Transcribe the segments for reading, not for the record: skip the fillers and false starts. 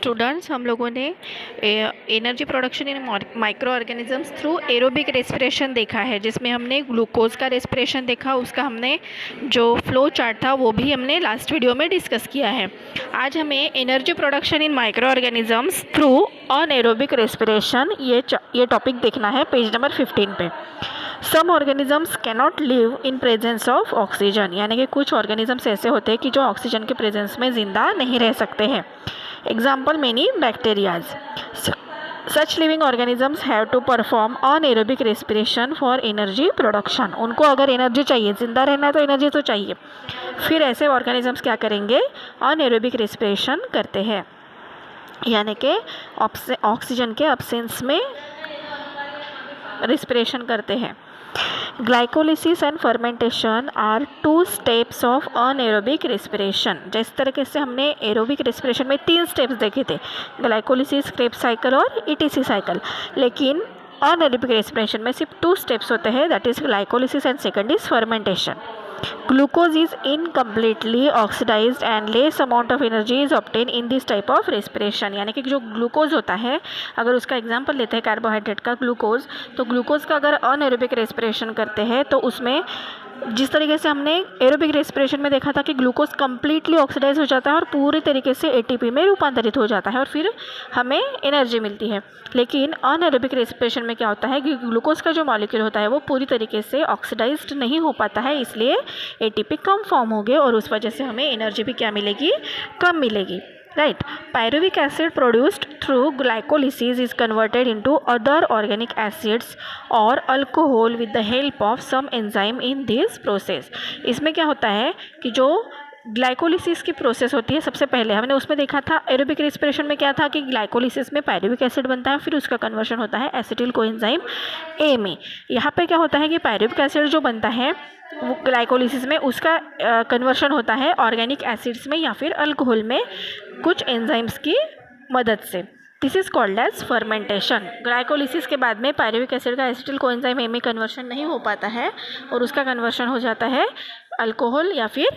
Students, हम लोगों ने energy production in micro organisms through aerobic respiration देखा है, जिसमें हमने ग्लूकोज का रेस्पिरेशन देखा। उसका हमने जो फ्लो चार्ट था वो भी हमने लास्ट वीडियो में डिस्कस किया है। आज हमें energy production in micro organisms through anaerobic respiration ये टॉपिक देखना है पेज नंबर 15 पे। Some organisms cannot live in presence of oxygen, यानी कि कुछ ऑर्गेनिजम्स ऐसे होते हैं कि जो ऑक्सीजन के प्रेजेंस में ज़िंदा नहीं रह सकते हैं। Example many bacterias. Such living organisms have to perform anaerobic respiration for energy production. उनको अगर एनर्जी चाहिए, ज़िंदा रहना है तो एनर्जी तो चाहिए, फिर ऐसे ऑर्गेनिजम्स क्या करेंगे, अनएरोबिक रेस्पिरेशन करते हैं, यानी कि ऑक्सीजन के अब्सेंस में रेस्पिरेशन करते हैं। Glycolysis and fermentation are 2 steps of anaerobic respiration. जिस तरीके से हमने एरोबिक रेस्पिरेशन में 3 स्टेप्स देखे थे, ग्लाइकोलिसिस, क्रेब्स साइकिल और ईटीसी साइकिल, लेकिन अनएरोबिक रेस्पिरेशन में सिर्फ 2 स्टेप्स होते हैं, that is glycolysis and second is fermentation. Glucose is incompletely oxidized and less amount of energy is obtained in this type of respiration। यानी कि जो glucose होता है, अगर उसका एग्जांपल लेते हैं कार्बोहाइड्रेट का ग्लूकोज, तो ग्लूकोज का अगर अनएरोबिक रेस्पिरेशन करते हैं तो उसमें जिस तरीके से हमने एरोबिक रेस्पिरेशन में देखा था कि ग्लूकोज कम्प्लीटली ऑक्सीडाइज हो जाता है और पूरी तरीके से एटीपी में रूपांतरित हो जाता है और फिर हमें एनर्जी मिलती है। लेकिन अनएरोबिक रेस्पिरेशन में क्या होता है कि ग्लूकोज का जो मॉलिक्यूल होता है वो पूरी तरीके से ऑक्सीडाइज्ड नहीं हो पाता है, इसलिए एटीपी कम फॉर्म होगी और उस वजह से हमें एनर्जी भी क्या मिलेगी, कम मिलेगी। Right. Pyruvic acid produced through glycolysis is converted into other organic acids or alcohol with the help of some enzyme in this process। इसमें क्या होता है कि जो ग्लाइकोलिसिस की प्रोसेस होती है, सबसे पहले हमने उसमें देखा था एरोबिक रेस्पिरेशन में क्या था कि ग्लाइकोलिसिस में पायरुविक एसिड बनता है, फिर उसका कन्वर्शन होता है एसिटिल कोएंजाइम ए में। यहाँ पे क्या होता है कि पायरुविक एसिड जो बनता है वो ग्लाइकोलिसिस में, उसका कन्वर्शन होता है ऑर्गेनिक एसिड्स में या फिर अल्कोहल में कुछ एंजाइम्स की मदद से। This is called as fermentation. Glycolysis के बाद में पायरुविक एसिड का एसिटिल कोएंजाइम ए में कन्वर्शन नहीं हो पाता है और उसका कन्वर्शन हो जाता है अल्कोहल या फिर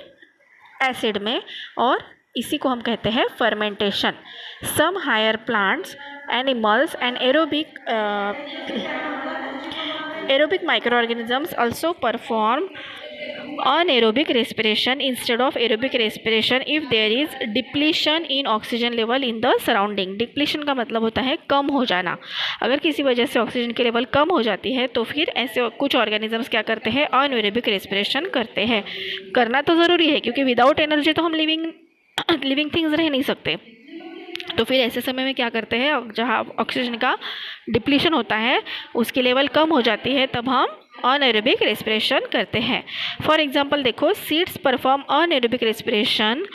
एसिड में, और इसी को हम कहते हैं fermentation. Some higher plants, animals and aerobic microorganisms also perform anaerobic respiration instead of aerobic respiration if there is depletion in oxygen level in the surrounding। Depletion का मतलब होता है कम हो जाना। अगर किसी वजह से ऑक्सीजन की लेवल कम हो जाती है तो फिर ऐसे कुछ ऑर्गेनिजम्स क्या करते हैं, अनएरोबिक रेस्पिरेशन करते हैं। करना तो ज़रूरी है क्योंकि विदाउट एनर्जी तो हम लिविंग थिंग्स रह नहीं सकते। तो फिर ऐसे समय में क्या करते हैं, जहाँ ऑक्सीजन का डिप्लीशन होता है, उसकी लेवल कम हो जाती है, तब हम अनएरोबिक रेस्पिरेशन करते हैं। फॉर एग्जांपल देखो, seeds perform anaerobic respiration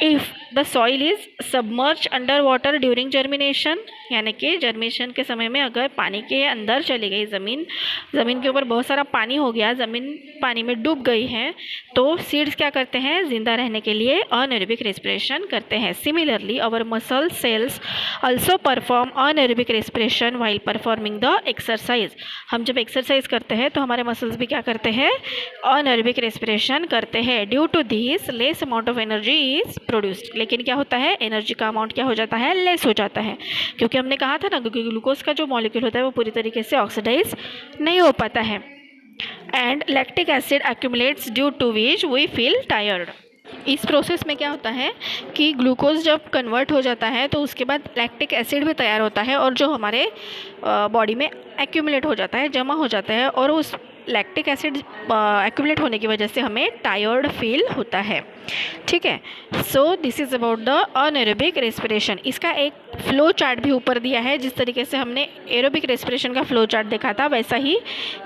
if the soil is submerge under water during germination. यानी कि जर्मिनेशन के समय में अगर पानी के अंदर चली गई ज़मीन के ऊपर बहुत सारा पानी हो गया, ज़मीन पानी में डूब गई है, तो सीड्स क्या करते हैं, ज़िंदा रहने के लिए अनएरोबिक रेस्पिरेशन करते हैं। Similarly our muscle cells also perform anaerobic respiration while performing the exercise. हम जब एक्सरसाइज करते हैं तो हमारे मसल्स भी क्या करते हैं, अनएरोबिक रेस्पिरेशन करते हैं। Due to this less amount of energy is produced. लेकिन क्या होता है, एनर्जी का अमाउंट क्या हो जाता है, लेस हो जाता है, क्योंकि हमने कहा था ना, क्योंकि ग्लूकोज का जो मॉलिक्यूल होता है वो पूरी तरीके से ऑक्सीडाइज नहीं हो पाता है। And lactic acid accumulates due to which we feel tired. इस प्रोसेस में क्या होता है कि ग्लूकोज जब कन्वर्ट हो जाता है तो उसके बाद लैक्टिक एसिड भी तैयार होता है और जो हमारे बॉडी में एक्यूमुलेट हो जाता है, जमा हो जाता है, और उस लैक्टिक एसिड एक्यूमुलेट होने की वजह से हमें टायर्ड फील होता है। ठीक है, so this is about the anaerobic respiration. इसका एक फ्लो चार्ट भी ऊपर दिया है। जिस तरीके से हमने एरोबिक रेस्पिरेशन का फ्लो चार्ट देखा था, वैसा ही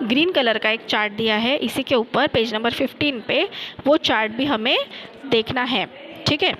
ग्रीन कलर का एक चार्ट दिया है इसी के ऊपर पेज नंबर 15 पे। वो चार्ट भी हमें देखना है। ठीक है।